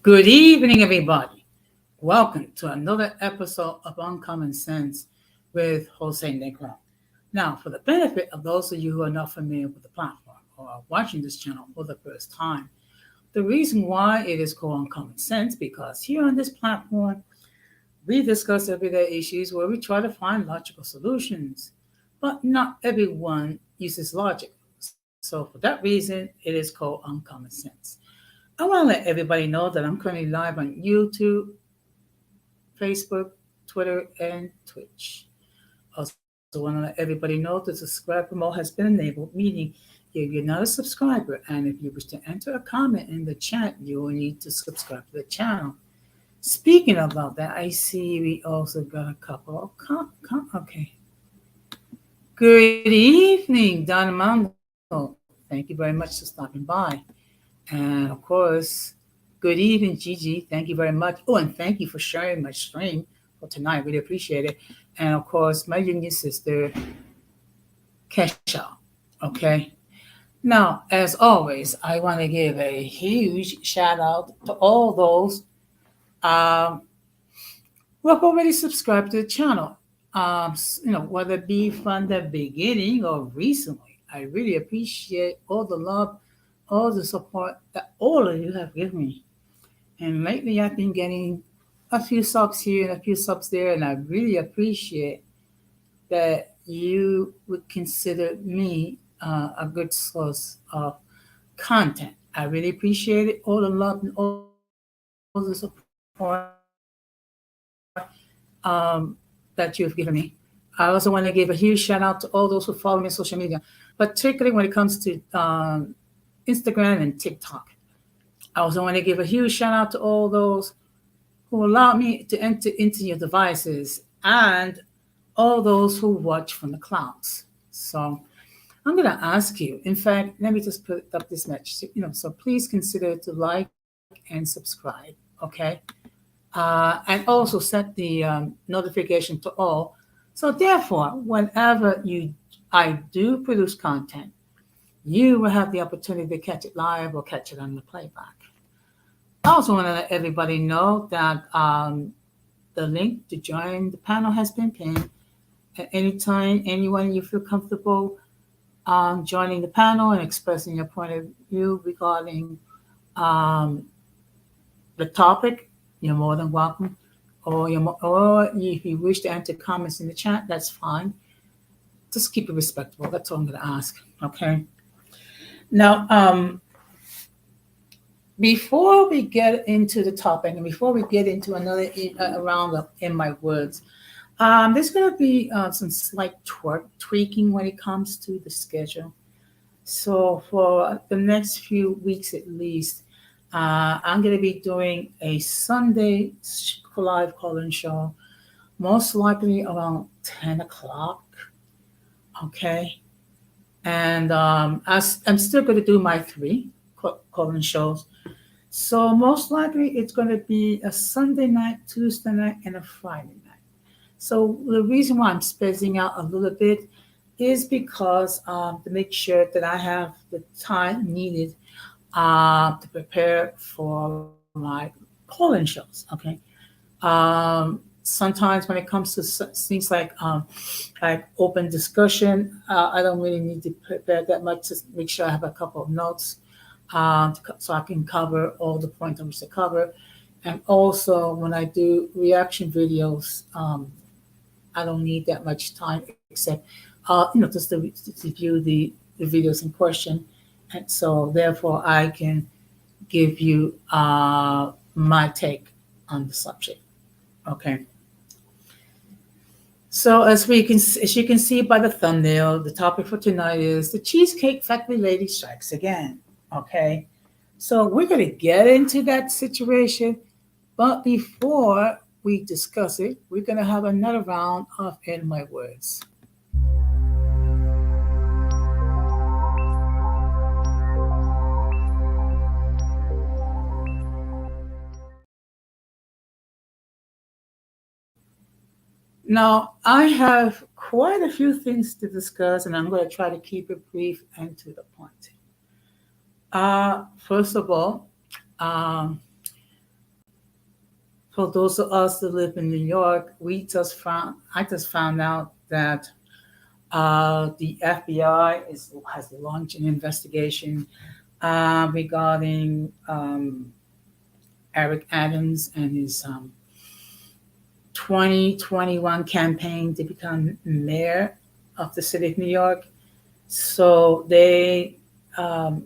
Good evening, everybody. Welcome to another episode of Uncommon Sense with Jose Negro. Now, for the benefit of those of you who are not familiar with the platform or are watching this channel for the first time, the reason why it is called Uncommon Sense because here on this platform, we discuss everyday issues where we try to find logical solutions, but not everyone uses logic. So, for that reason, it is called Uncommon Sense. I want to let everybody know that I'm currently live on YouTube, Facebook, Twitter, and Twitch. Also, want to let everybody know that the subscribe promote has been enabled, meaning if you're not a subscriber and if you wish to enter a comment in the chat, you will need to subscribe to the channel. Speaking about that, I see we also got a couple of okay. Good evening, Don Armando. Thank you very much for stopping by. And of course, good evening, Gigi. Thank you very much. Oh, and thank you for sharing my stream for tonight. Really appreciate it. And of course, my junior sister, Kesha. Okay. Now, as always, I want to give a huge shout out to all those um, who have already subscribed to the channel. Whether it be from the beginning or recently, I really appreciate all the love, all the support that all of you have given me. And lately, I've been getting a few subs here and a few subs there, and I really appreciate that you would consider me a good source of content. I really appreciate it, all the love and all the support that you've given me. I also want to give a huge shout out to all those who follow me on social media, particularly when it comes to Instagram and TikTok. I also want to give a huge shout out to all those who allow me to enter into your devices and all those who watch from the clouds. So I'm going to ask you, in fact, let me just put up this message, so please consider to like and subscribe, okay? And also set the notification to all. So therefore, whenever I do produce content, you will have the opportunity to catch it live or catch it on the playback. I also want to let everybody know that the link to join the panel has been pinned. At any time, anyone you feel comfortable joining the panel and expressing your point of view regarding um, the topic, you're more than welcome. Or if you wish to enter comments in the chat, that's fine. Just keep it respectable. That's all I'm going to ask. Okay. Now, before we get into the topic and before we get into another round of In My Words, there's going to be some slight tweaking when it comes to the schedule. So for the next few weeks at least, I'm going to be doing a Sunday live call-in show, most likely around 10 o'clock. Okay. And I'm still going to do my three call-in shows. So most likely it's going to be a Sunday night, Tuesday night, and a Friday night. So the reason why I'm spacing out a little bit is because to make sure that I have the time needed to prepare for my call-in shows. Okay. Sometimes when it comes to things like open discussion, I don't really need to prepare that much. Just make sure I have a couple of notes so I can cover all the points I wish to cover. And also, when I do reaction videos, I don't need that much time except, just to view the videos in question. And so, therefore, I can give you my take on the subject. Okay. So as you can see by the thumbnail, the topic for tonight is the Cheesecake Factory lady strikes again. Okay. So we're going to get into that situation, but before we discuss it, we're going to have another round of In My Words. Now, I have quite a few things to discuss, and I'm going to try to keep it brief and to the point. First of all, um, For those of us that live in New York, I just found out that the FBI has launched an investigation regarding Eric Adams and his 2021 campaign to become mayor of the city of New York. So they um,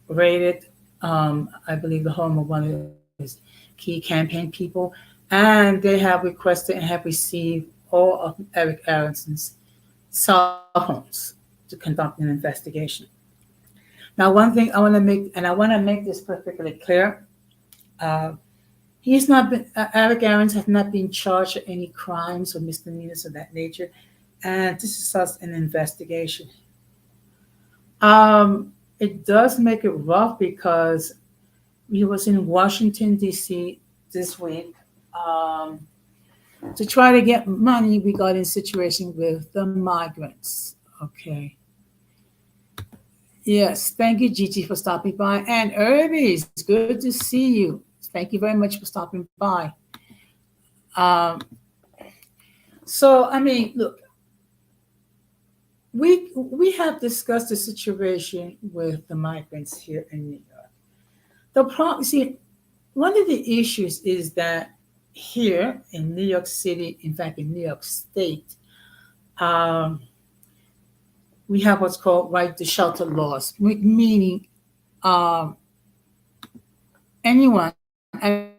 raided, I believe, the home of one of his key campaign people, and they have requested and have received all of Eric Aaronson's cell phones to conduct an investigation. Now, one thing I want to make, and I want to make this perfectly clear, uh, Eric Aarons has not been charged with any crimes or misdemeanors of that nature, and this is just an investigation. It does make it rough because he was in Washington, D.C. this week um, to try to get money regarding situation with the migrants. Okay. Yes, thank you, Gigi, for stopping by. And Irby, it's good to see you. Thank you very much for stopping by. Um, so, I mean, look, we have discussed the situation with the migrants here in New York. The problem, see, one of the issues is that here in New York City, in fact, in New York State, um, we have what's called right to shelter laws, meaning um, anyone, and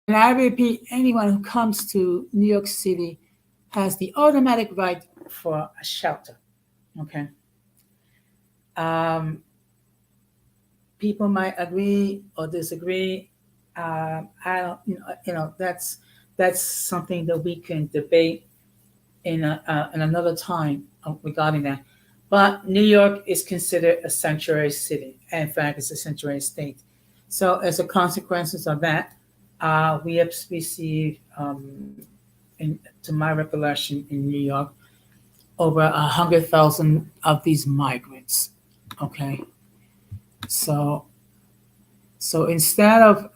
I repeat, anyone who comes to New York City has the automatic right for a shelter. Okay. Um, People might agree or disagree. I don't, that's something that we can debate in another time regarding that. But New York is considered a sanctuary city. In fact, it's a sanctuary state. So, as a consequences of that, we have received, to my recollection, in New York, over 100,000 of these migrants. Okay, so instead of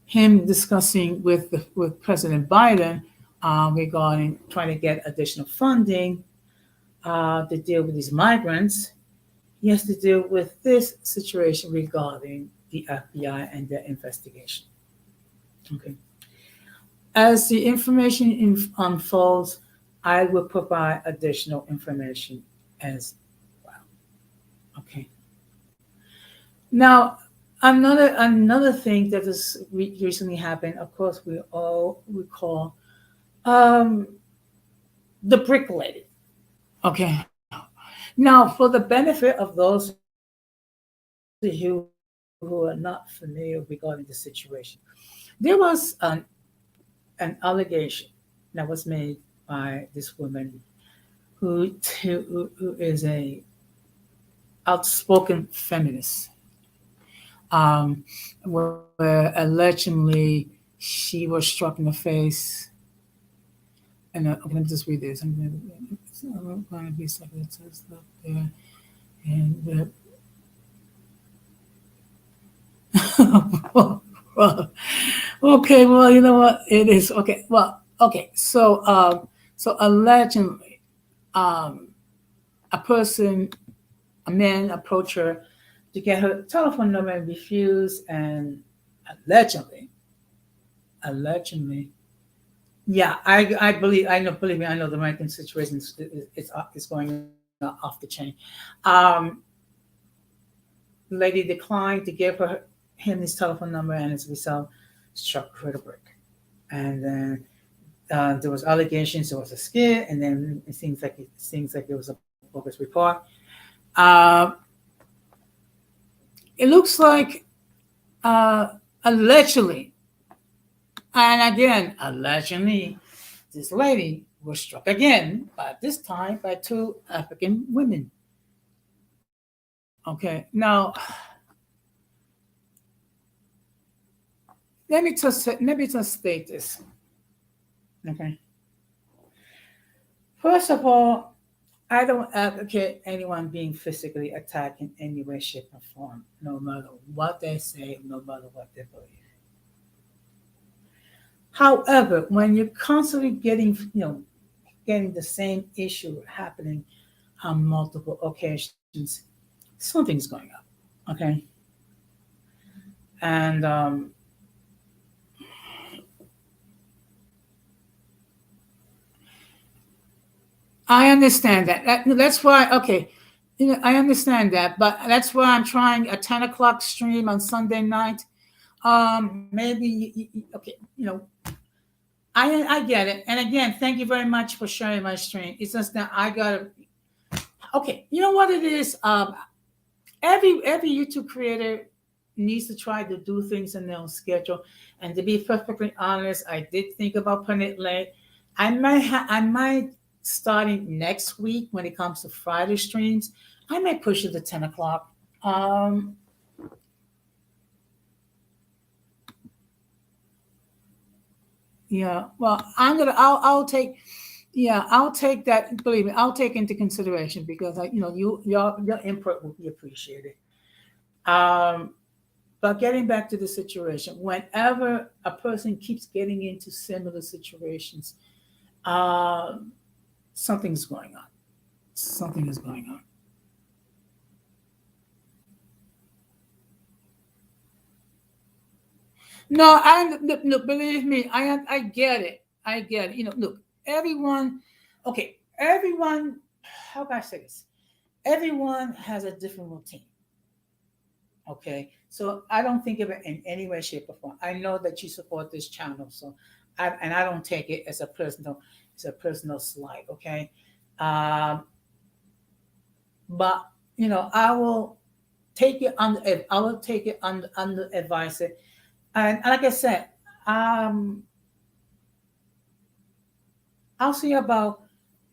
him discussing with President Biden regarding trying to get additional funding to deal with these migrants, he has to deal with this situation regarding the FBI and their investigation. Okay. As the information unfolds, I will provide additional information as well. Okay. Now, another thing that has recently happened. Of course, we all recall um, the brick lady. Okay. Now, for the benefit of those who are not familiar regarding the situation, there was an allegation that was made by this woman who is a outspoken feminist, um, where allegedly she was struck in the face. And I'm going to just read this. I'm going to be something that says up there. And okay, well, you know what? It is okay. Well, okay. So allegedly, um, a person, a man, approached her to get her telephone number and refused, and allegedly, allegedly, yeah, I believe I know. Believe me, I know the American situation is going off the chain. Um, lady declined to give him his telephone number, and as a result, struck her with a brick. And then there was allegations there was a skit, and then it seems like there was a bogus report. Uh, it looks like allegedly, and again allegedly, this lady was struck again, but this time by two African women. Okay, now let me just state this. Okay, first of all, I don't advocate anyone being physically attacked in any way, shape, or form, no matter what they say, no matter what they believe. However, when you're constantly getting the same issue happening on multiple occasions, something's going on. Okay, and I understand that. That's why. Okay, I understand that, but that's why I'm trying a 10 o'clock stream on Sunday night. Maybe okay. I get it. And again, thank you very much for sharing my stream. It's just that I gotta. Okay, you know what it is. Every YouTube creator needs to try to do things in their own schedule. And to be perfectly honest, I did think about putting it late. I might starting next week when it comes to Friday streams. I might push it to 10 o'clock. Um, yeah. Well, I'll take. Yeah, I'll take that. Believe me, I'll take into consideration because your input will be appreciated. Um, But getting back to the situation, whenever a person keeps getting into similar situations, um, something's going on. Something is going on. No, no, believe me, I get it. I get it. Look, everyone. Okay, everyone. How can I say this? Everyone has a different routine. Okay, so I don't think of it in any way, shape, or form. I know that you support this channel, and I don't take it as a personal slight. Okay, um, but I will take it under. I will take it under advice. And like I said, um, I'll see about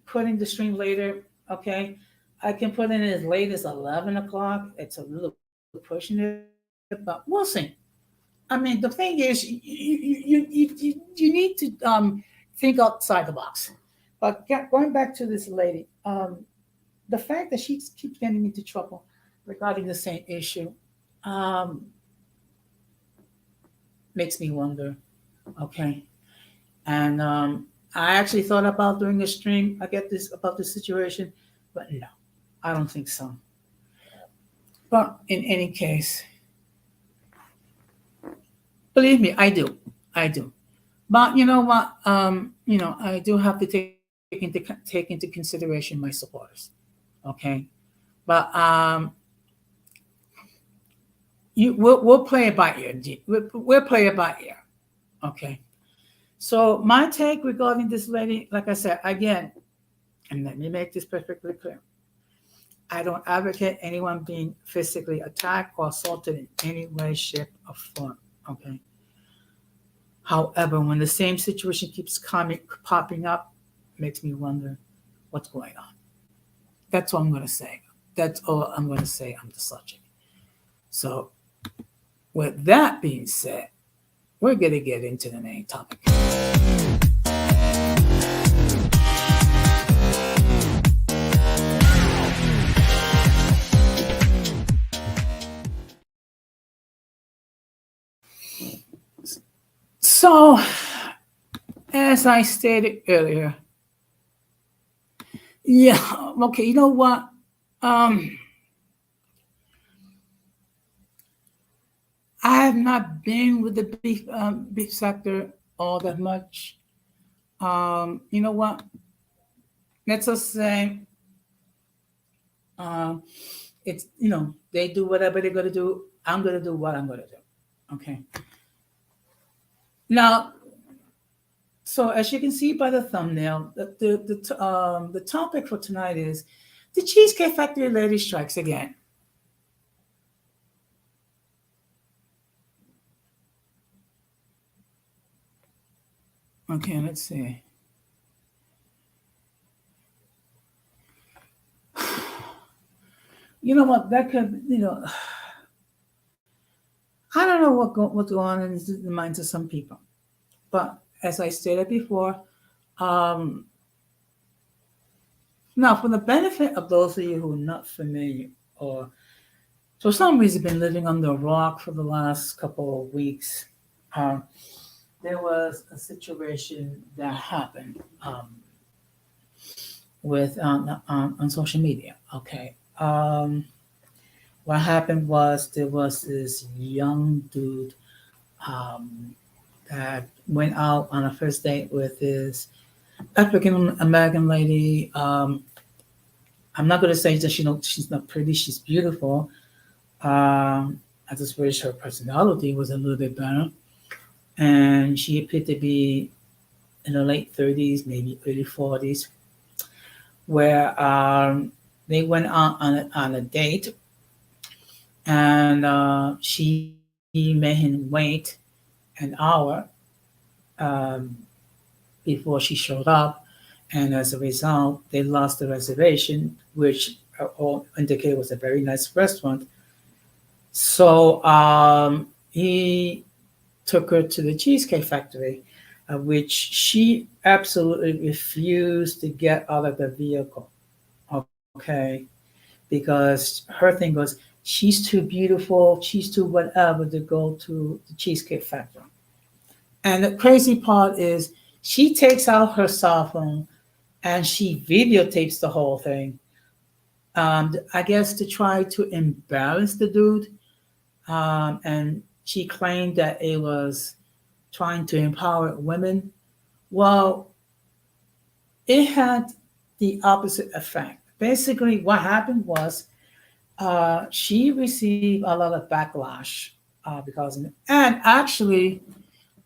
putting the stream later. Okay, I can put it in as late as 11 o'clock. It's a little pushing it, but we'll see. I mean, the thing is, you need to think outside the box. But going back to this lady, the fact that she keeps getting into trouble regarding the same issue um, makes me wonder. Okay, and I actually thought about doing a stream. I get this about this situation, but no, I don't think so. But in any case, believe me, I do. But you know what? I do have to take into consideration my supporters. Okay, but we'll play it by ear. We'll play it by ear. Okay. So my take regarding this lady, like I said again, and let me make this perfectly clear. I don't advocate anyone being physically attacked or assaulted in any way, shape, or form. Okay. However, when the same situation keeps popping up, it makes me wonder what's going on. That's all I'm going to say. That's all I'm going to say on the subject. So, with that being said, we're going to get into the main topic. So, as I stated earlier, yeah, okay, you know what? Um, I have not been with the beef sector all that much. You know what? Let's just say um, it's they do whatever they're gonna do. I'm gonna do what I'm gonna do. Okay. Now, so as you can see by the thumbnail, the topic for tonight is the Cheesecake Factory lady strikes again. Okay, let's see. You know what? That could I don't know what's going on in the minds of some people, but as I stated before, um, Now, for the benefit of those of you who are not familiar or for some reason been living under a rock for the last couple of weeks, um, there was a situation that happened with on social media. Okay, what happened was there was this young dude um, that went out on a first date with this African American lady. I'm not going to say that she's not pretty. She's beautiful. I just wish her personality was a little bit better. And she appeared to be in her late 30s, maybe early 40s, where they went on a date, and she made him wait an hour um, before she showed up. And as a result, they lost the reservation, which all indicated was a very nice restaurant. So he took her to the Cheesecake Factory, which she absolutely refused to get out of the vehicle. Okay, because her thing was she's too beautiful, she's too whatever to go to the Cheesecake Factory. And the crazy part is she takes out her cell phone and she videotapes the whole thing. I guess to try to embarrass the dude. And she claimed that it was trying to empower women. Well, it had the opposite effect. Basically, what happened was she received a lot of backlash because of it. And actually,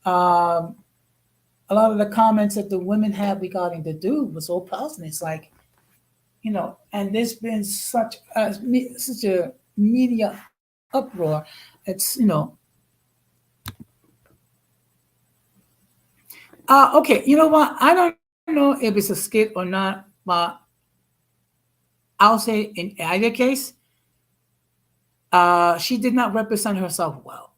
um, a lot of the comments that the women had regarding the dude was all positive. It's like, and there's been such a media uproar. It's. Okay, you know what? I don't know if it's a skit or not, but I'll say in either case, she did not represent herself well.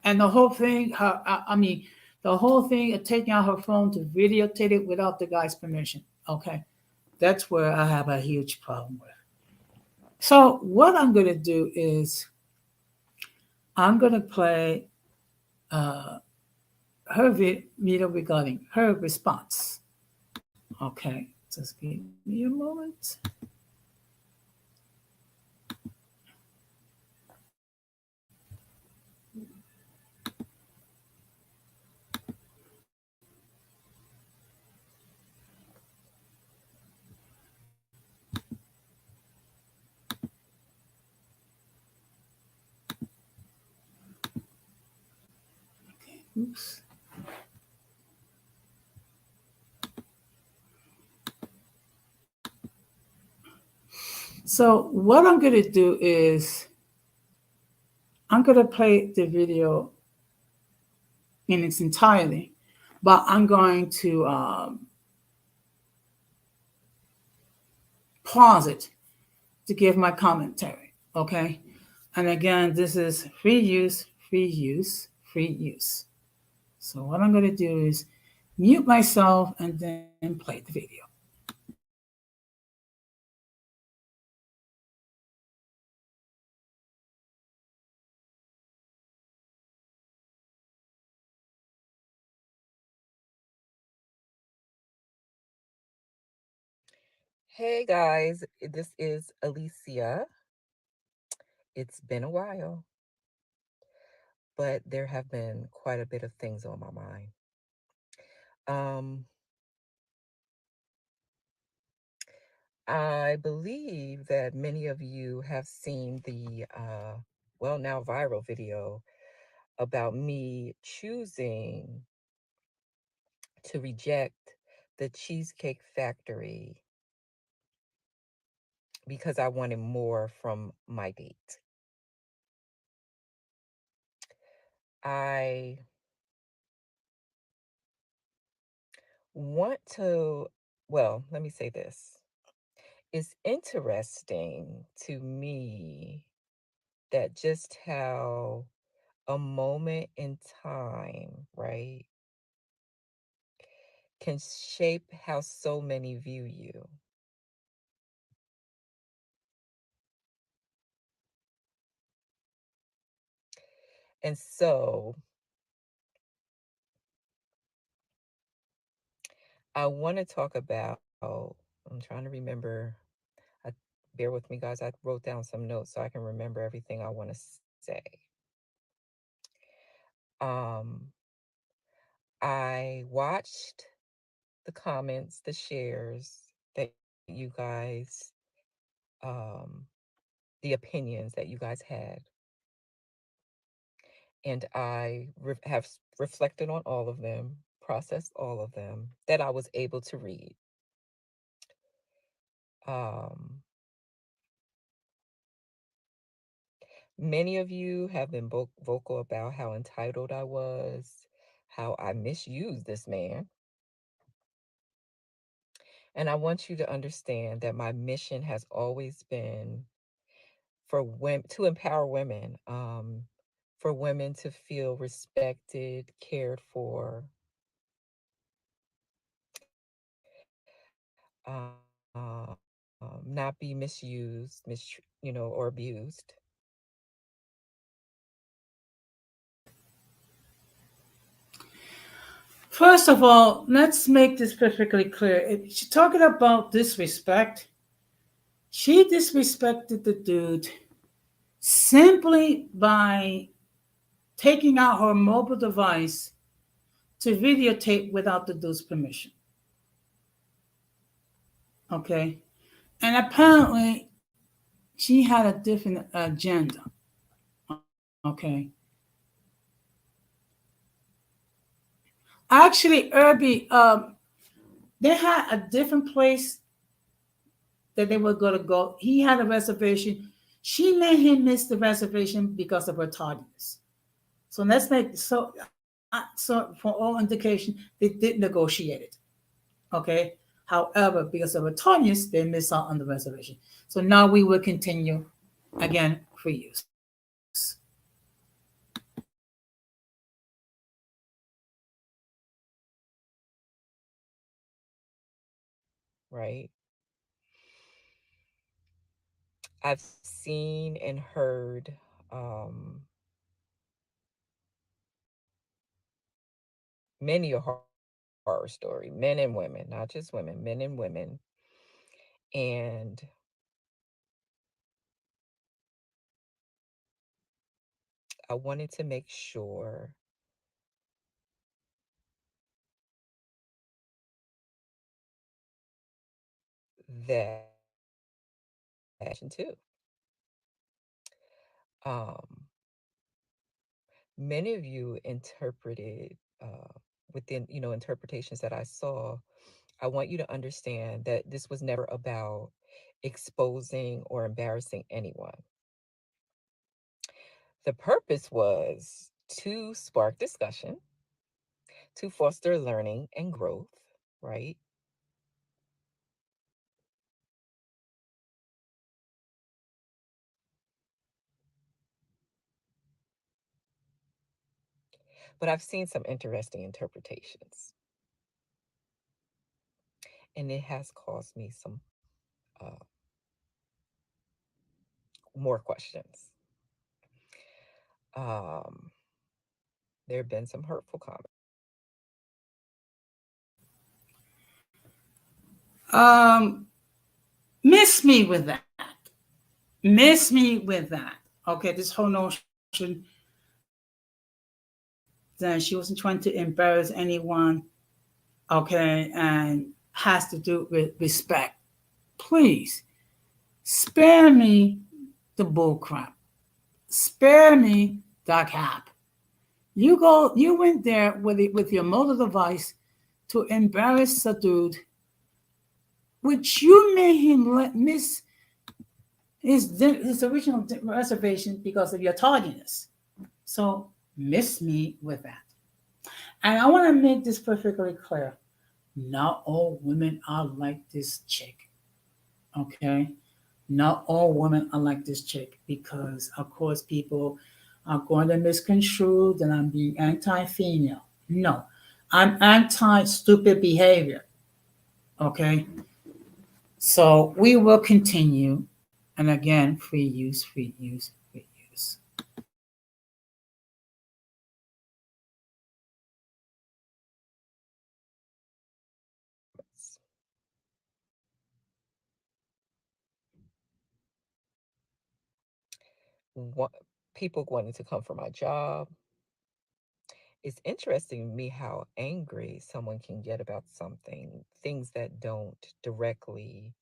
And the whole thing, I mean, the whole thing of taking out her phone to videotape it without the guy's permission. Okay, that's where I have a huge problem with. So what I'm gonna do is I'm gonna play uh, her video regarding her response. Okay, just give me a moment. Oops. So what I'm gonna do is I'm gonna play the video in its entirety, but I'm going to pause it to give my commentary. Okay, and again, this is free use, free use, free use. So what I'm going to do is mute myself and then play the video. Hey guys, this is Alicia. It's been a while, but there have been quite a bit of things on my mind. Um, I believe that many of you have seen the, now viral video about me choosing to reject the Cheesecake Factory because I wanted more from my date. I want to, let me say this. It's interesting to me that just how a moment in time, right, can shape how so many view you. And so I want to talk about, I'm trying to remember. I, bear with me, guys. I wrote down some notes so I can remember everything I want to say. Um, I watched the comments, the shares that you guys, um, the opinions that you guys had. And I have reflected on all of them, processed all of them that I was able to read. Um, Many of you have been vocal about how entitled I was, how I misused this man. And I want you to understand that my mission has always been for women to empower women, for women to feel respected, cared for, uh, not be misused, or abused. First of all, let's make this perfectly clear. If she's talking about disrespect, she disrespected the dude simply by taking out her mobile device to videotape without the dude's permission. Okay. And apparently, she had a different agenda. Okay. Actually, Irby, they had a different place that they were going to go. He had a reservation. She made him miss the reservation because of her tardiness. So let's make so for all indication, they did negotiate it. Okay. However, because of her tardiness, they missed out on the reservation. So now we will continue again for use. Right? I've seen and heard, many a horror story, men and women, not just women, men and women. And I wanted to make sure that too. Um, Many of you interpreted, within, interpretations that I saw. I want you to understand that this was never about exposing or embarrassing anyone. The purpose was to spark discussion, to foster learning and growth, right? But I've seen some interesting interpretations, and it has caused me some, uh, more questions. Um, there have been some hurtful comments. Um, miss me with that. Miss me with that. Okay, this whole notion that she wasn't trying to embarrass anyone. Okay, and has to do with respect. Please spare me the bullcrap. Spare me the cap. You went there with your mobile device to embarrass a dude, which you made him miss his original reservation because of your tardiness. So miss me with that. And I want to make this perfectly clear. Not all women are like this chick. Okay? Not all women are like this chick because, of course, people are going to misconstrue that I'm being anti female. No, I'm anti stupid behavior. Okay? So we will continue. And again, free use, free use, free use. wa- people wanting to come for my job. It's interesting to me how angry someone can get about something, things that don't directly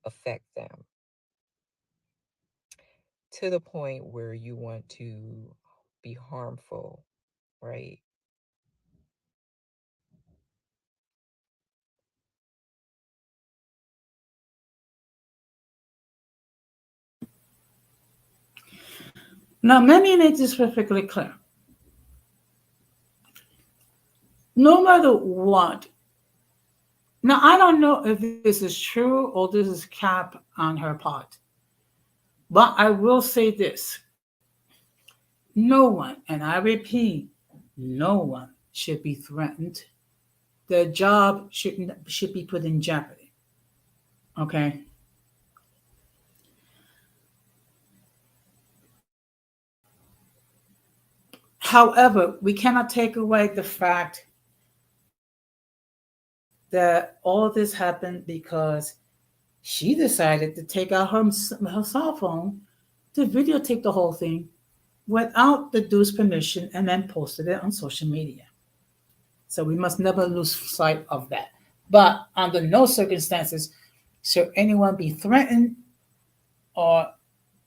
affect them, to the point where you want to be harmful, right? Now, let me make this perfectly clear. No matter what, now I don't know if this is true or this is cap on her part, but I will say this: no one, and I repeat, no one should be threatened. Their job should be put in jeopardy. Okay. However, we cannot take away the fact that all this happened because she decided to take out her cell phone to videotape the whole thing without the dude's permission and then posted it on social media. So we must never lose sight of that. But under no circumstances should anyone be threatened or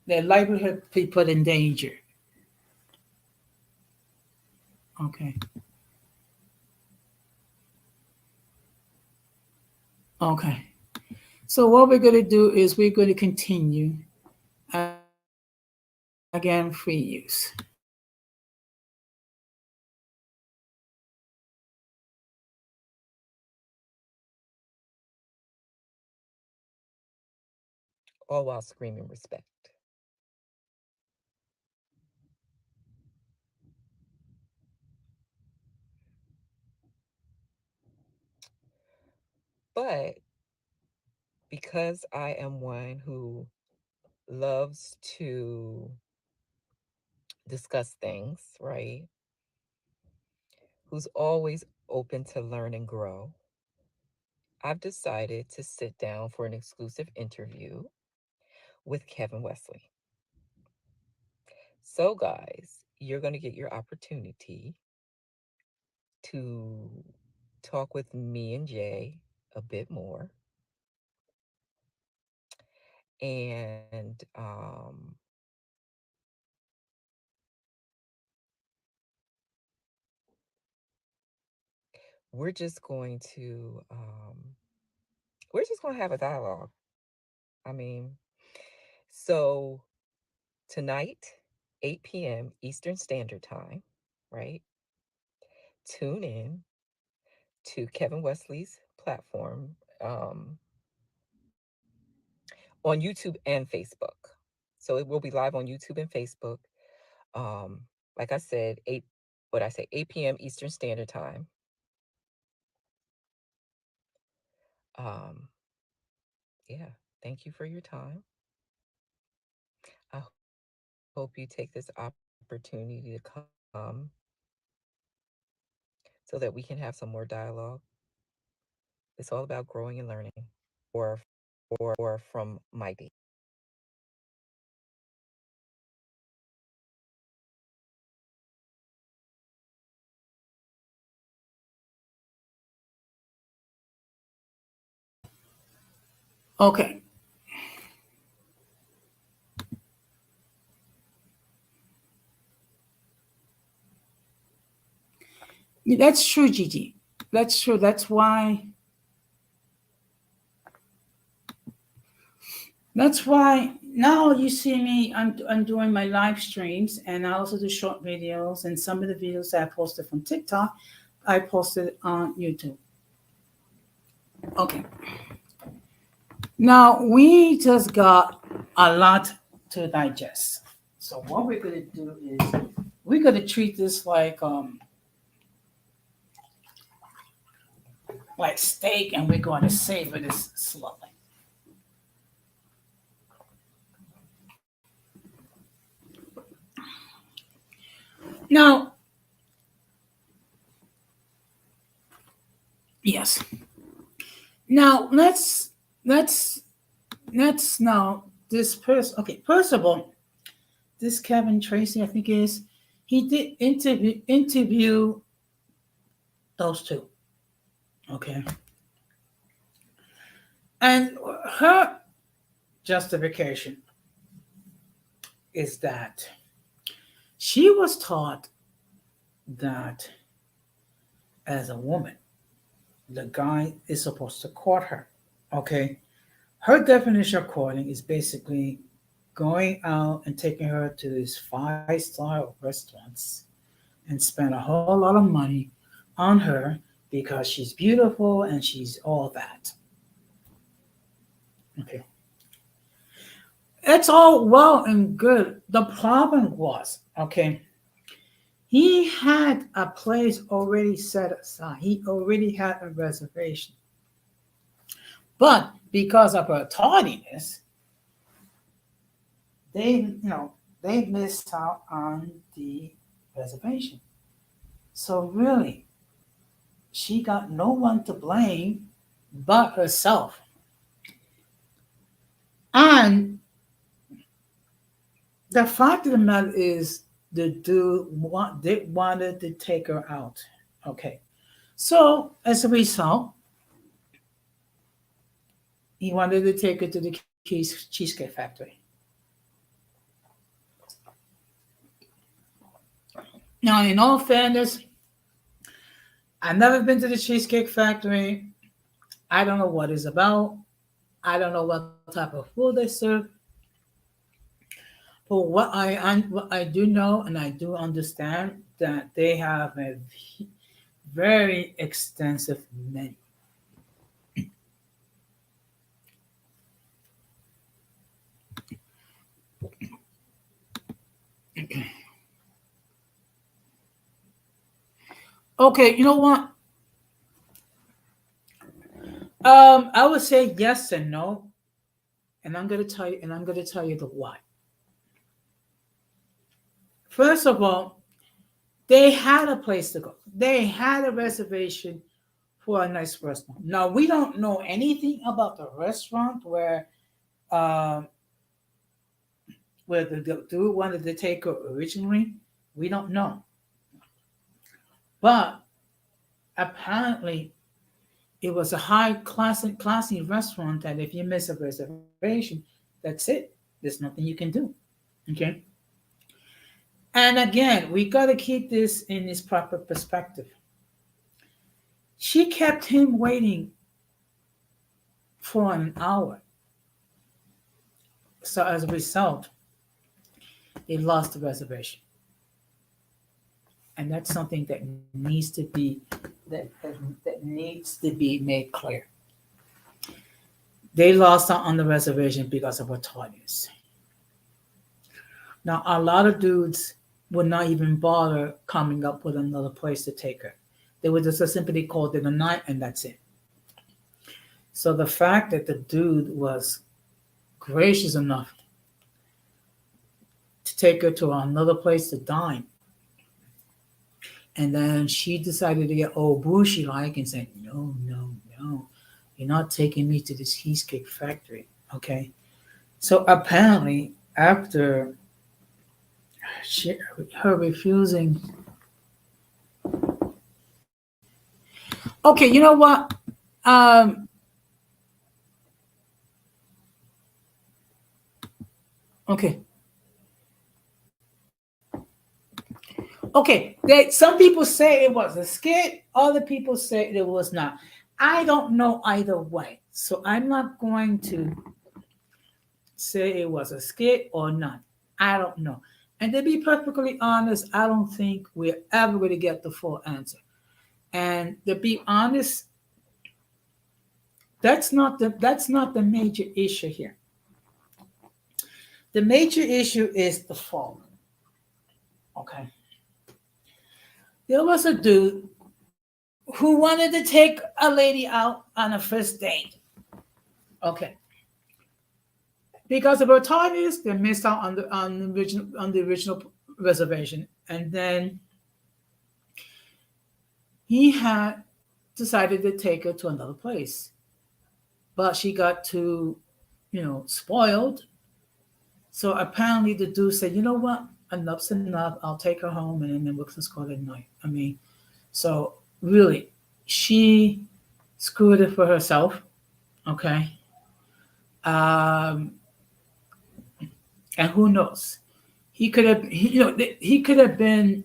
their livelihood be put in danger. Okay. Okay. So what we're going to do is we're going to continue again free use. All while screaming respect. But because I am one who loves to discuss things, right? Who's always open to learn and grow, I've decided to sit down for an exclusive interview with Kevin Wesley. So, guys, you're going to get your opportunity to talk with me and Jay a bit more. And we're just going to have a dialogue. I mean, so tonight, 8 p.m. Eastern Standard Time, right? Tune in to Kevin Wesley's platform, on YouTube and Facebook. So it will be live on YouTube and Facebook. Um, like I said, 8 p.m. Eastern Standard Time. Um, yeah, thank you for your time. I hope you take this opportunity to come so that we can have some more dialogue. It's all about growing and learning, or from Mighty. Okay. That's true, Gigi. That's true. That's why now you see me. I'm doing my live streams, and I also do short videos. And some of the videos that I posted from TikTok, I posted on YouTube. Okay. Now we just got a lot to digest. So what we're gonna do is we're gonna treat this like steak, and we're going to savor this slowly. Now, yes. Now let's now this person. Okay, first of all, this Kevin Tracy, I think it is, he did interview those two. Okay. And her justification is that she was taught that as a woman, the guy is supposed to court her. Okay. Her definition of courting is basically going out and taking her to these five-star restaurants and spend a whole lot of money on her because she's beautiful and she's all that. Okay. It's all well and good. The problem was, okay, he had a place already set aside. He already had a reservation. But because of her tardiness, they missed out on the reservation. So really, she got no one to blame but herself. And the fact of the matter is, the dude wanted to take her out. Okay. So as a result, he wanted to take her to the Cheesecake Factory. Now, in all fairness, I've never been to the Cheesecake Factory. I don't know what it's about. I don't know what type of food they serve. But what I do know and I do understand that they have a very extensive menu. Okay, you know what? I would say yes and no, and I'm gonna tell you the why. First of all, they had a place to go. They had a reservation for a nice restaurant. Now we don't know anything about the restaurant um, where the dude wanted to take her originally. We don't know, but apparently it was a classy restaurant that if you miss a reservation, that's it. There's nothing you can do. Okay. And again, we got to keep this in its proper perspective. She kept him waiting for an hour. So as a result, they lost the reservation. And that's something that needs to be made clear. They lost out on the reservation because of her tardiness. Now, a lot of dudes would not even bother coming up with another place to take her. They would just simply call it a night and that's it. So the fact that the dude was gracious enough to take her to another place to dine, and then she decided to get all bushy like and say, no, no, no, you're not taking me to this cheesecake factory. Okay. So apparently, after she, her refusing, okay, you know what? Um, okay. Okay, some people say it was a skit, other people say it was not. I don't know either way. So I'm not going to say it was a skit or not. I don't know. And to be perfectly honest, I don't think we're ever going to get the full answer. And to be honest, that's not the major issue here. The major issue is the phone. Okay. There was a dude who wanted to take a lady out on a first date. Okay. Because of her tardiness, they missed out on the original reservation. And then he had decided to take her to another place. But she got too, spoiled. So apparently the dude said, you know what? Enough's enough. I'll take her home and then we'll just call it a night. I mean, so really, she screwed it for herself. Okay. Um, and who knows? He could have been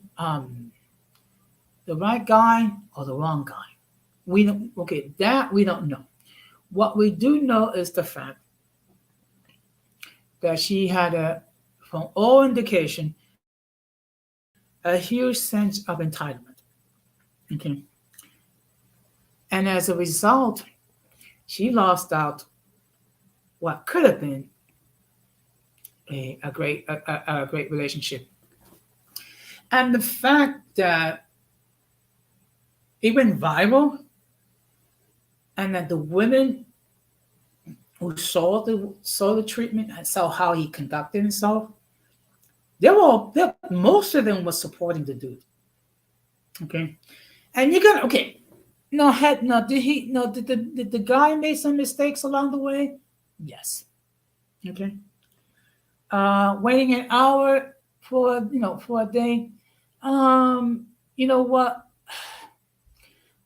the right guy or the wrong guy. We don't. Okay, that we don't know. What we do know is the fact that she had from all indication, a huge sense of entitlement. Okay, and as a result, she lost out what could have been a great relationship. And the fact that it went viral and that the women who saw the treatment and saw how he conducted himself, most of them were supporting the dude. Okay, and you're gonna okay. No, had no. Did he? No, did the guy make some mistakes along the way? Yes. Okay. Waiting an hour for a day. Um, you know what?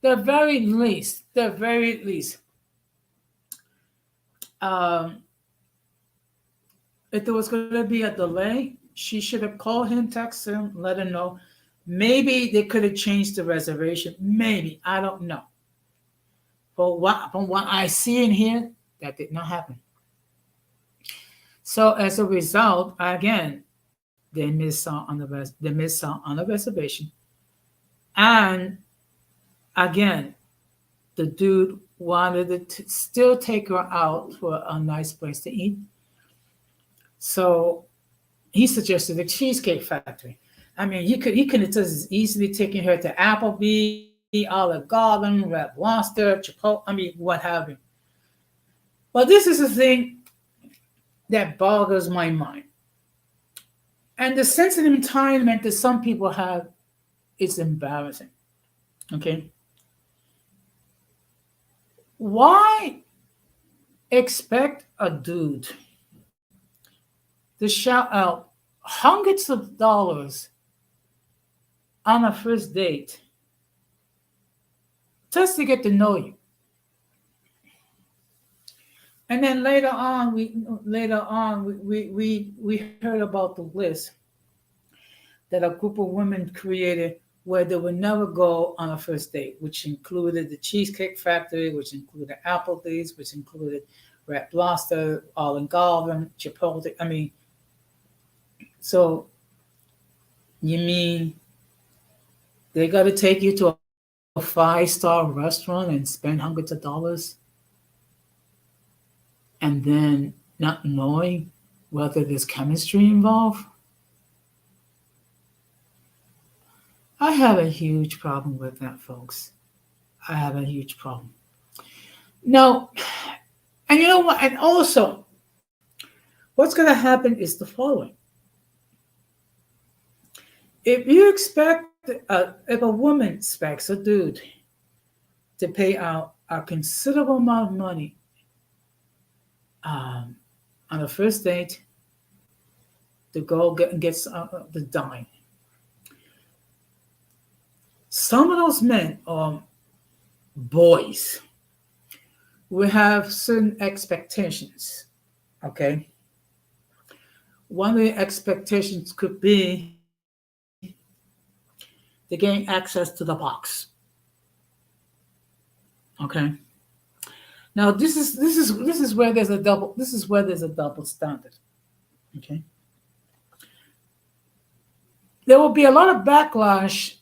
The very least, um, if there was going to be a delay, she should have called him, text him, let him know. Maybe they could have changed the reservation. Maybe I don't know. But from what I see in here, that did not happen. So as a result, again, they missed out on the reservation, and again, the dude wanted to still take her out for a nice place to eat. So he suggested the Cheesecake Factory. I mean, he could have just easily taken her to Applebee, Olive Garden, Red Lobster, Chipotle. I mean, what have you. But this is the thing that boggles my mind. And the sense of entitlement that some people have is embarrassing. Okay. Why expect a dude to shout out hundreds of dollars on a first date just to get to know you? And then later on we heard about the list that a group of women created where they would never go on a first date, which included the Cheesecake Factory, which included Applebee's, which included Red Lobster, Olive Garden, Chipotle. I mean, so you mean they got to take you to a five-star restaurant and spend hundreds of dollars and then not knowing whether there's chemistry involved? I have a huge problem with that, folks. I have a huge problem. No, and you know what? And also, what's going to happen is the following. If you expect, if a woman expects a dude to pay out a considerable amount of money on a first date to go get the dime, some of those men or boys will have certain expectations. Okay. One of the expectations could be to gain access to the box. Okay. Now this is where there's a double standard. Okay. There will be a lot of backlash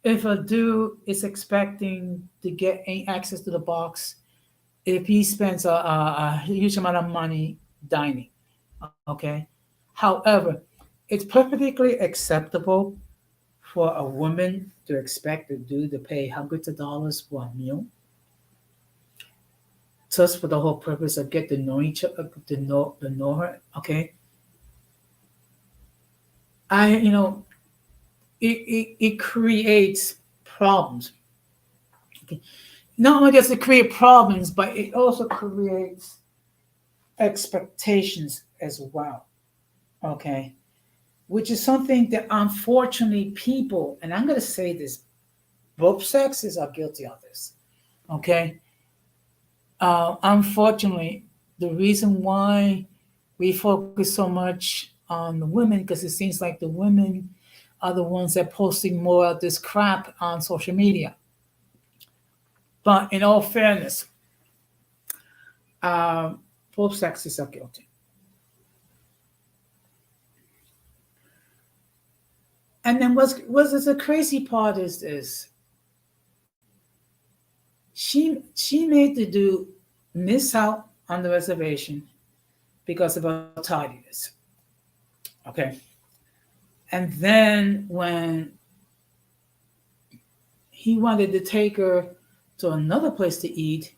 if a dude is expecting to get access to the box if he spends a huge amount of money dining. Okay. However, it's perfectly acceptable for a woman to expect a dude to pay hundreds of dollars for a meal, just for the whole purpose of get to know each other, to know her. Okay. I it creates problems. Okay. Not only does it create problems, but it also creates expectations as well. Okay. Which is something that unfortunately people, and I'm going to say this, both sexes are guilty of this. Okay. Unfortunately, the reason why we focus so much on the women, because it seems like the women are the ones that are posting more of this crap on social media. But in all fairness, um, both sexes are guilty. And then what's the crazy part is this: she made the dude miss out on the reservation because of her tardiness. Okay, and then when he wanted to take her to another place to eat,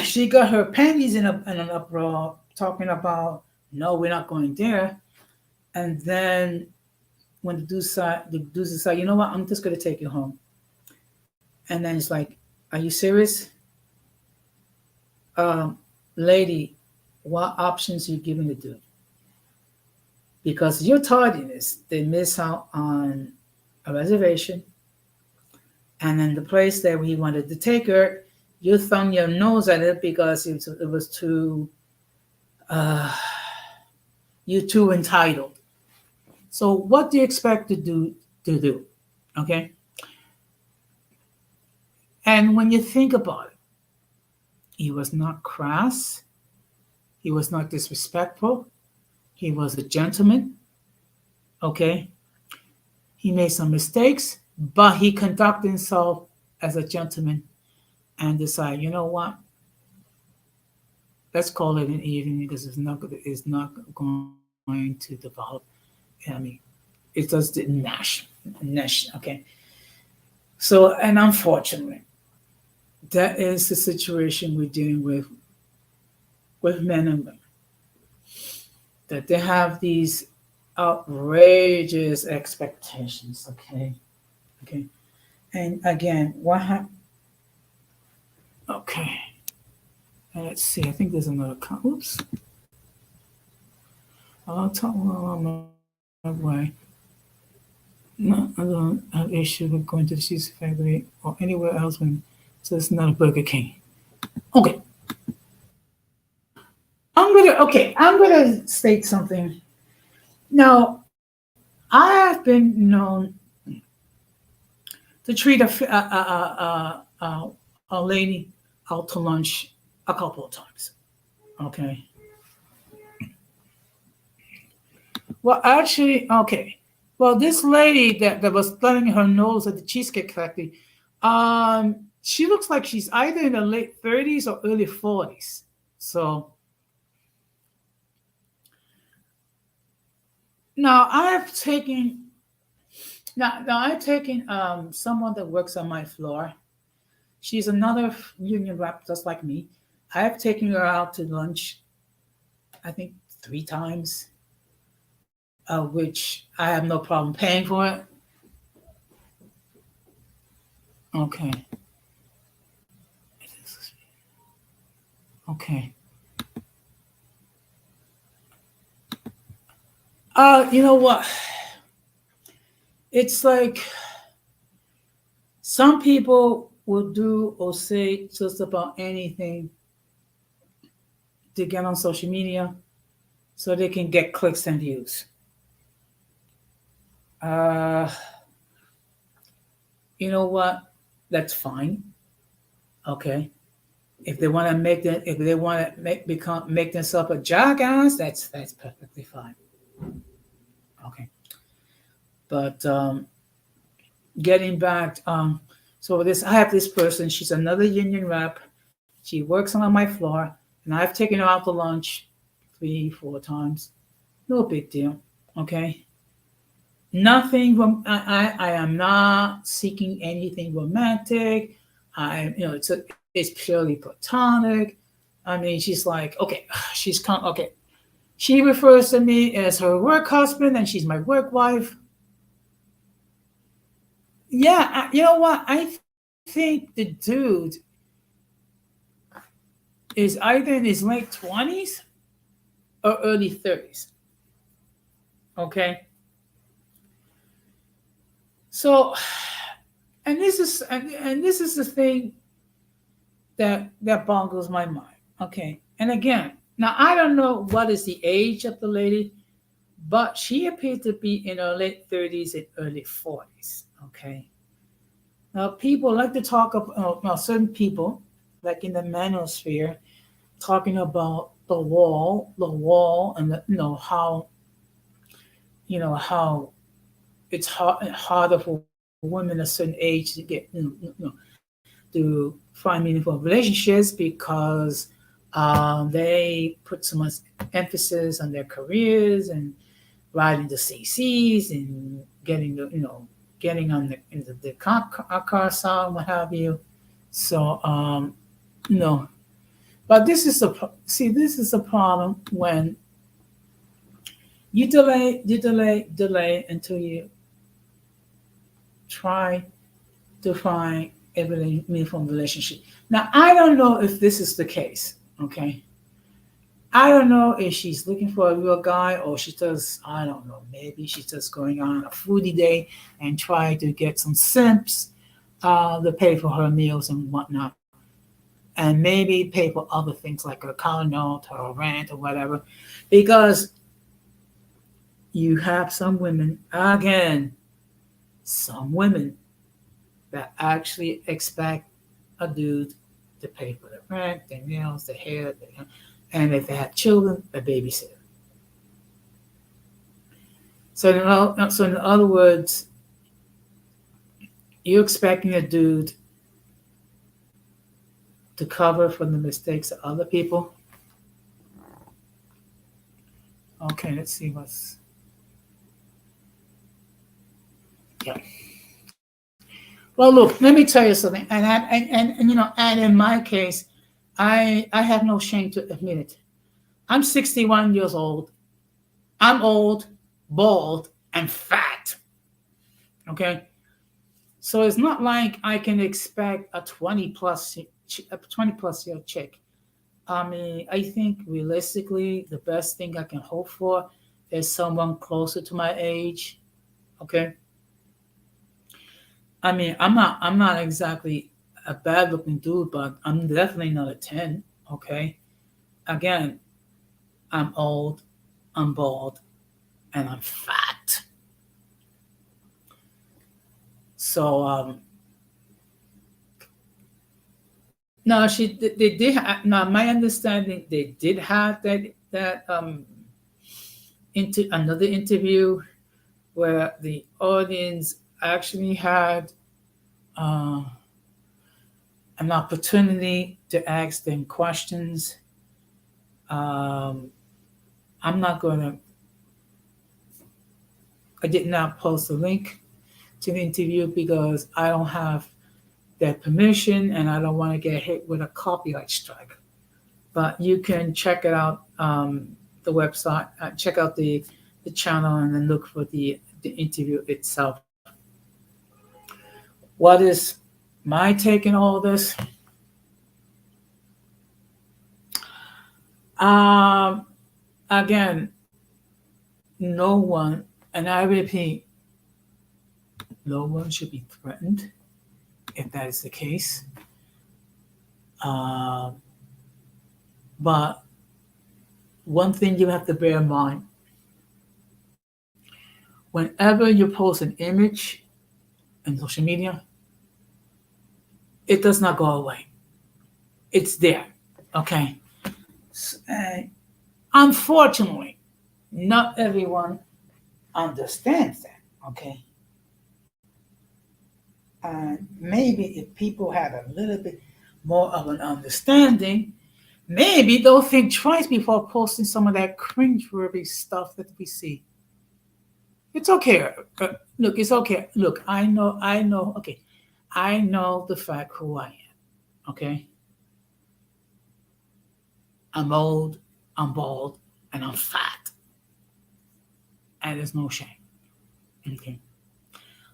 she got her panties in an uproar, talking about, no, we're not going there. And then when the dude decide, you know what, I'm just gonna take you home. And then it's like, are you serious? Um, Lady, what options are you giving the dude? Because your tardiness, they miss out on a reservation. And then the place that we wanted to take her, you thumb your nose at it because it was too, uh, you too entitled. So what do you expect to do? Okay. And when you think about it, he was not crass. He was not disrespectful. He was a gentleman. Okay. He made some mistakes, but he conducted himself as a gentleman and decided, you know what? Let's call it an evening because it's not going to develop. I mean, it just didn't nash. Okay. So, and unfortunately, that is the situation we're dealing with men and women, that they have these outrageous expectations. Okay. Okay. And again, what happened? Okay. And let's see. I think there's another. Oops. I'll talk along my way. No, I don't have issue with going to the Cheese Factory or anywhere else when so it's not a Burger King. Okay. I'm gonna state something. Now, I have been known to treat a lady out to lunch a couple of times. Okay. Well, actually, okay. Well, this lady that was thumbing her nose at the Cheesecake Factory, she looks like she's either in the late 30s or early 40s. So now I have taken now I've taken someone that works on my floor. She's another union rep just like me. I have taken her out to lunch, I think 3 times, which I have no problem paying for it. Okay. Okay. You know what? It's like some people will do or say just about anything to get on social media so they can get clicks and views. Uh, you know what? That's fine. Okay. If they want to make themselves a jackass, that's perfectly fine. Okay. But getting back, so this I have this person. She's another union rep. She works on my floor, and I've taken her out to lunch 3, 4 times. No big deal. Okay. Nothing. I am not seeking anything romantic. It's purely platonic. I mean, she's like, okay, okay. She refers to me as her work husband, and she's my work wife. Yeah, you know what? I think the dude is either in his late 20s or early 30s. Okay. So, and this is the thing that boggles my mind. Okay. And again, now I don't know what is the age of the lady, but she appeared to be in her late 30s and early 40s. Okay. Now, people like to talk about, now certain people, like in the manosphere, talking about the wall, and how it's harder for women a certain age to get, to find meaningful relationships because they put so much emphasis on their careers and riding the CCs and getting on the car song, what have you. So no, but this is a problem when you delay until you try to find a really meaningful relationship. Now I don't know if this is the case. Okay, I don't know if she's looking for a real guy or she just, I don't know, maybe she's just going on a foodie day and try to get some simps to pay for her meals and whatnot. And maybe pay for other things like a car note or rent or whatever. Because you have some women, again, some women that actually expect a dude to pay for the rent, their nails, their hair, and if they have children, a babysitter. So in other words, you're expecting a dude to cover for the mistakes of other people. Okay, let's see what's yeah. Well, look, let me tell you something, and in my case, I have no shame to admit it. I'm 61 years old. I'm old, bald, and fat. Okay, so it's not like I can expect a 20 plus year chick. I mean, I think realistically, the best thing I can hope for is someone closer to my age. Okay, I mean, I'm not exactly a bad looking dude, but I'm definitely not a 10. Okay, again, I'm old, I'm bald, and I'm fat. So no, they did have, now my understanding they did have that into another interview where the audience actually had uh, an opportunity to ask them questions. Um, I'm not going to. I did not post a link to the interview because I don't have their permission and I don't want to get hit with a copyright strike. But you can check it out, the website, check out the channel, and then look for the interview itself. What is my take in all this? Um, Again, no one, and I repeat, no one should be threatened if that is the case. Um, but one thing you have to bear in mind, whenever you post an image in social media, it does not go away. It's there. Okay. Unfortunately, not everyone understands that. Okay. And maybe if people had a little bit more of an understanding, maybe they'll think twice before posting some of that cringeworthy stuff that we see. It's okay. Look, it's okay. Look, I know. Okay, I know the fact who I am. Okay, I'm old, I'm bald, and I'm fat, and there's no shame. Okay,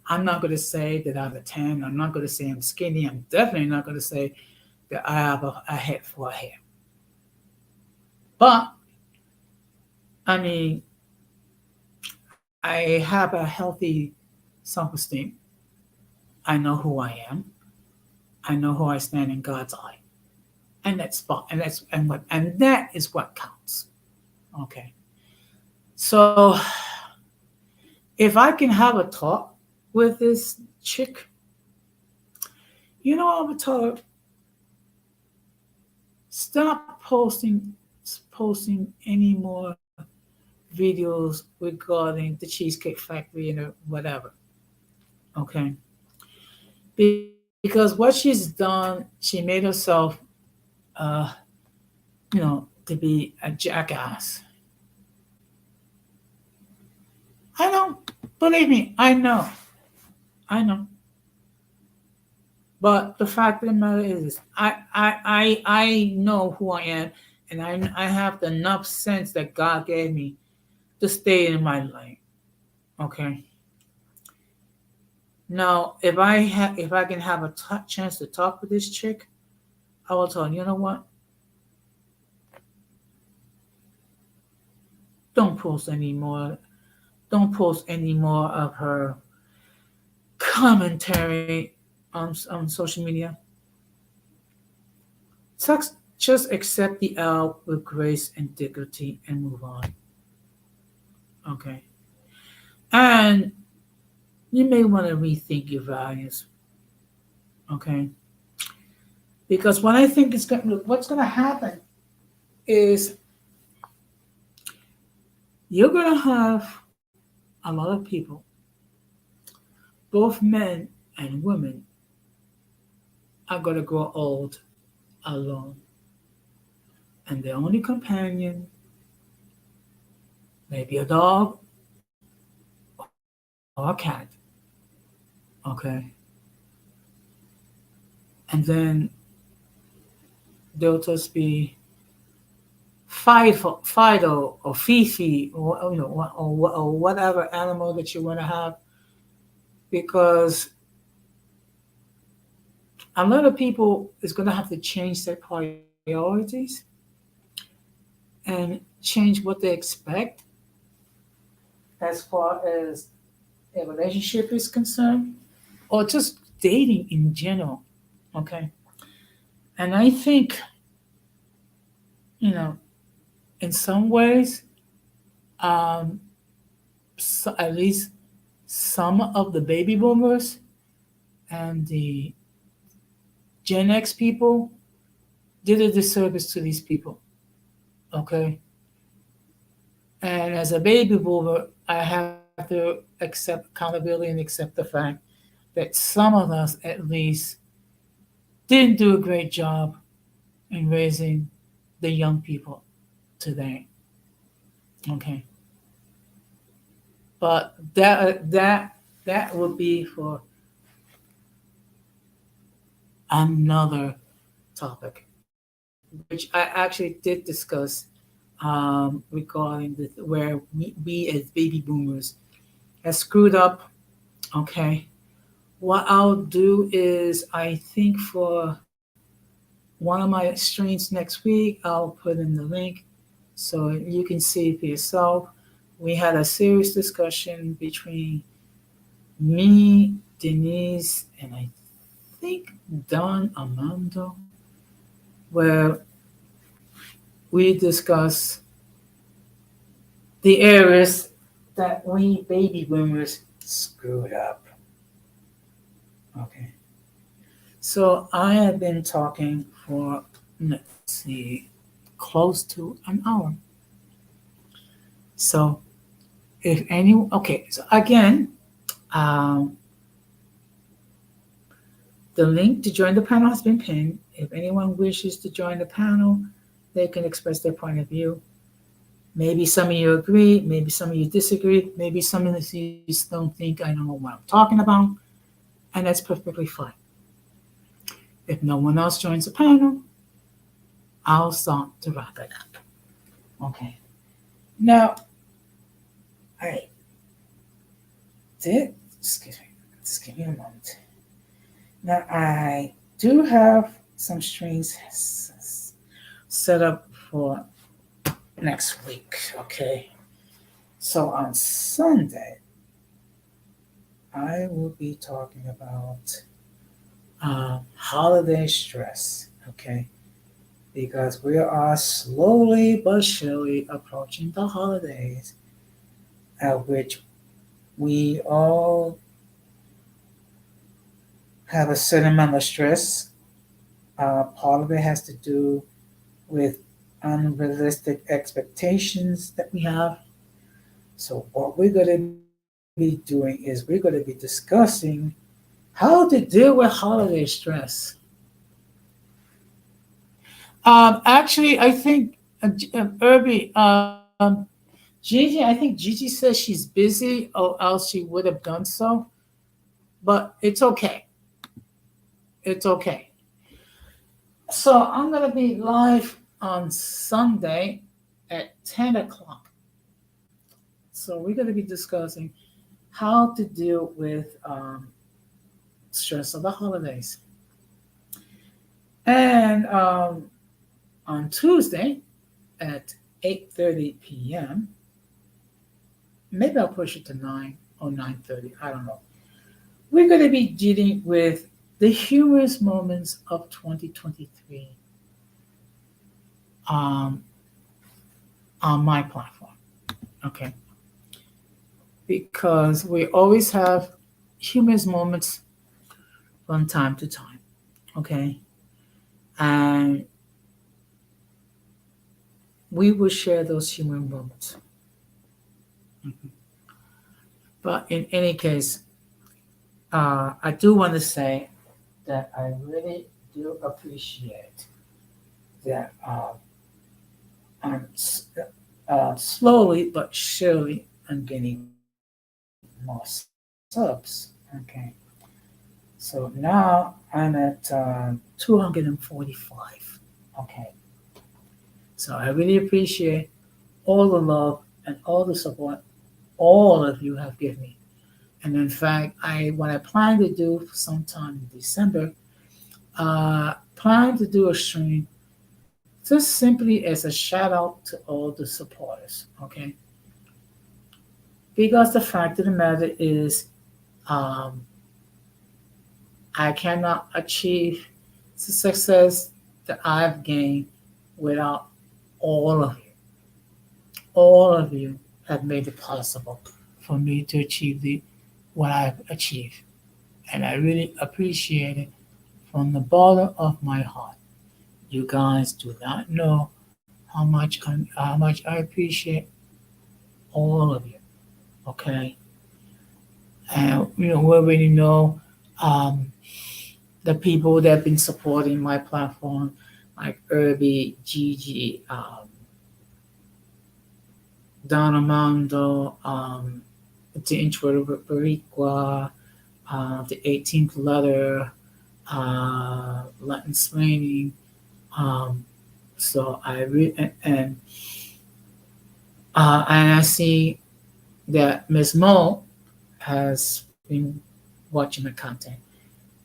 I'm not going to say that I'm a 10. I'm not going to say I'm skinny. I'm definitely not going to say that I have a head full of hair. But I mean, I have a healthy self-esteem. I know who I am. I know who I stand in God's eye, and that is what counts. Okay. So if I can have a talk with this chick, I would tell her, stop posting any more videos regarding the Cheesecake Factory and whatever. Okay. Because what she's done, she made herself, uh, to be a jackass. I know. Believe me, I know. I know. But the fact of the matter is, I know who I am, and I have enough sense that God gave me to stay in my lane. Okay. Now, if I can have a chance to talk with this chick, I will tell her, you know what? Don't post anymore. Don't post any more of her commentary on social media. Just just accept the L with grace and dignity and move on. Okay. And you may want to rethink your values. Okay. Because what I think is what's going to happen is you're going to have a lot of people, both men and women, are going to grow old alone. And their only companion may be a dog or a cat. Okay. And then they'll just be Fido or Fifi or whatever animal that you want to have, because a lot of people is going to have to change their priorities and change what they expect as far as a relationship is concerned, or just dating in general. Okay. And I think, you know, in some ways, um, at least some of the baby boomers and the Gen X people did a disservice to these people. Okay. And as a baby boomer, I have to accept accountability and accept the fact that some of us, at least, didn't do a great job in raising the young people today. Okay. But that would be for another topic, which I actually did discuss regarding where we as baby boomers have screwed up. Okay. What I'll do is, I think for one of my streams next week, I'll put in the link so you can see for yourself. We had a serious discussion between me, Denise, and I think Don Armando, where we discuss the areas that we baby boomers screwed up. Okay. So I have been talking for, let's see, close to an hour. So if any, okay, so again, um, the link to join the panel has been pinned. If anyone wishes to join the panel, they can express their point of view. Maybe some of you agree, maybe some of you disagree, maybe some of you just don't think I know what I'm talking about, and that's perfectly fine. If no one else joins the panel, I'll start to wrap it up. Okay. Now, I did, just give me a moment. Now, I do have some strings set up for next week. Okay. So on Sunday, I will be talking about holiday stress. Okay. Because we are slowly but surely approaching the holidays, at which we all have a certain amount of stress. Part of it has to do with unrealistic expectations that we have. So, what we're going to be doing is we're going to be discussing how to deal with holiday stress. Actually, I think Irby, Gigi, I think Gigi says she's busy, or else she would have done so. But it's okay. It's okay. So I'm gonna be live on Sunday at 10 o'clock. So we're gonna be discussing how to deal with stress of the holidays. And on Tuesday at 8:30 p.m. Maybe I'll push it to 9 or 9:30. I don't know. We're going to be dealing with the humorous moments of 2023 um, on my platform. Okay, because we always have humorous moments from time to time. Okay, and we will share those humorous moments. Mhm. But in any case, I do want to say that I really do appreciate that I'm slowly but surely I'm getting more subs. Okay, so now I'm at 245. Okay, so I really appreciate all the love and all the support all of you have given me. And in fact, I what I plan to do sometime in December, plan to do a stream just simply as a shout out to all the supporters. Okay, because the fact of the matter is, um, I cannot achieve the success that I've gained without all of you. All of you have made it possible for me to achieve the what I've achieved, and I really appreciate it from the bottom of my heart. You guys do not know how much I appreciate all of you. Okay, and we already know um, the people that have been supporting my platform, like Irby, Gigi, Don Armando, the intro Barriqua, the 18th letter, Latin Swaining. Um, so and I see that Miss Mo has been watching my content,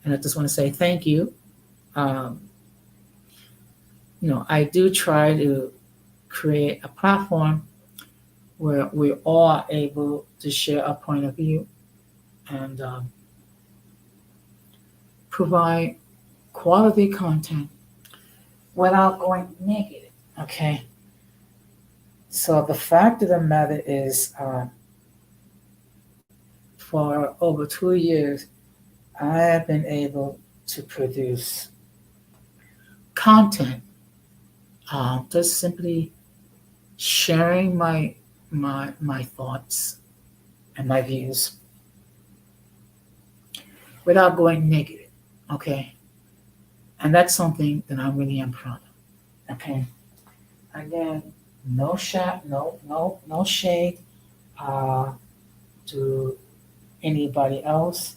and I just want to say thank you. Um, I do try to create a platform where we all are able to share our point of view and provide quality content without going negative. Okay. So the fact of the matter is, for over 2 years, I have been able to produce content, just simply sharing my thoughts and my views without going negative. Okay, and that's something that I really am proud of. Okay, again, no shade uh, to anybody else.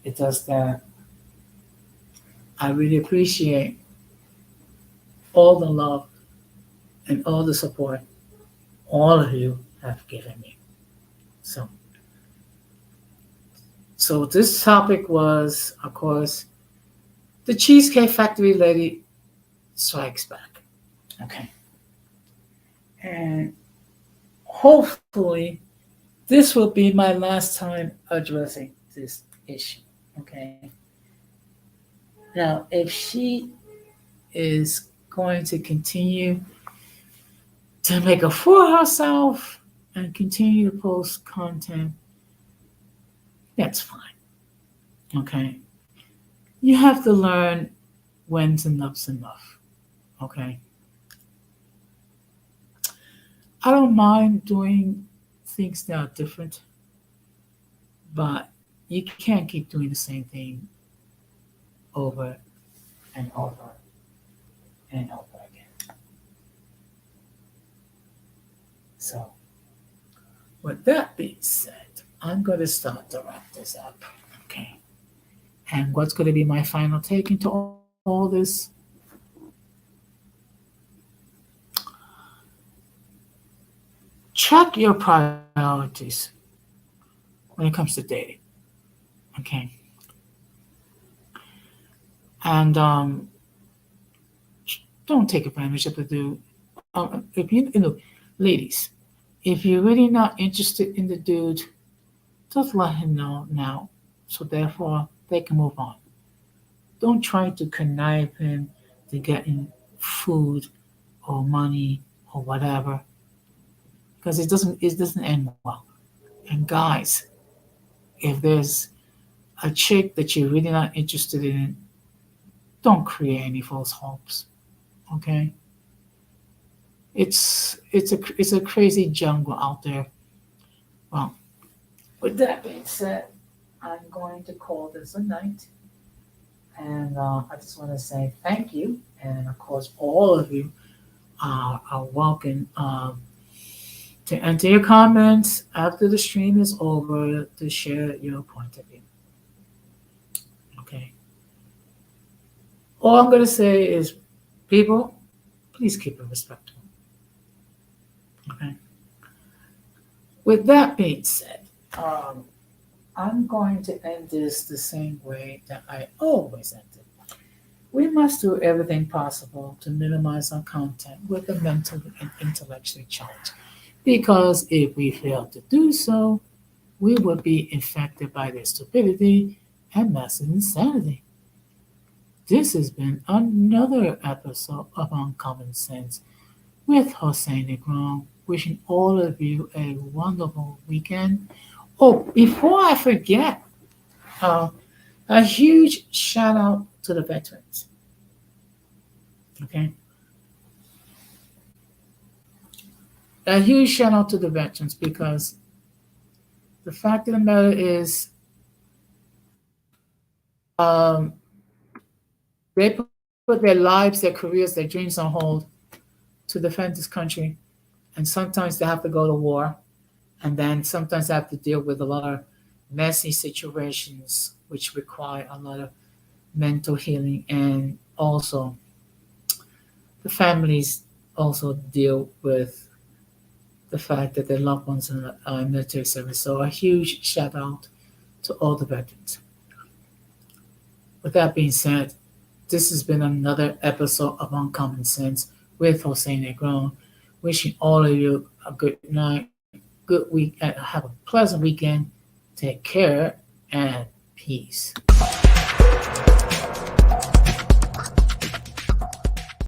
It does that. I really appreciate all the love and all the support all of you have given me. So, so this topic was, of course, the Cheesecake Factory lady strikes back. Okay. And hopefully, this will be my last time addressing this issue. Okay. Now, if she is going to continue to make a fool of herself and continue to post content, that's fine. Okay. You have to learn when's enough's enough. Okay. I don't mind doing things that are different, but you can't keep doing the same thing over and over and over again. So, with that being said, I'm going to start to wrap this up. Okay. And what's going to be my final take into all this? Check your priorities when it comes to dating. Okay. And don't take advantage of the dude. If ladies, if you're really not interested in the dude, just let him know now. So therefore, they can move on. Don't try to connive him to getting food or money or whatever, because it doesn't end well. And guys, if there's a chick that you're really not interested in, don't create any false hopes. Okay? It's a crazy jungle out there. Well, with that being said, I'm going to call this a night. And I just want to say thank you. And of course, all of you are welcome to enter your comments after the stream is over to share your point of view. Okay. All I'm going to say is, people, please keep it respectful. Okay. With that being said, I'm going to end this the same way that I always end it. We must do everything possible to minimize our content with the mental and intellectually challenged. Because if we fail to do so, we would be infected by their stupidity and massive insanity. This has been another episode of Uncommon Sense with Jose Negron, wishing all of you a wonderful weekend. Oh, before I forget, a huge shout out to the veterans. Okay? A huge shout out to the veterans, because the fact of the matter is, um, they put their lives, their careers, their dreams on hold to defend this country. And sometimes they have to go to war. And then sometimes they have to deal with a lot of messy situations, which require a lot of mental healing. And also, the families also deal with the fact that their loved ones are in military service. So a huge shout out to all the veterans. With that being said, this has been another episode of Uncommon Sense with Jose Negron. Wishing all of you a good night, good week, and have a pleasant weekend. Take care and peace.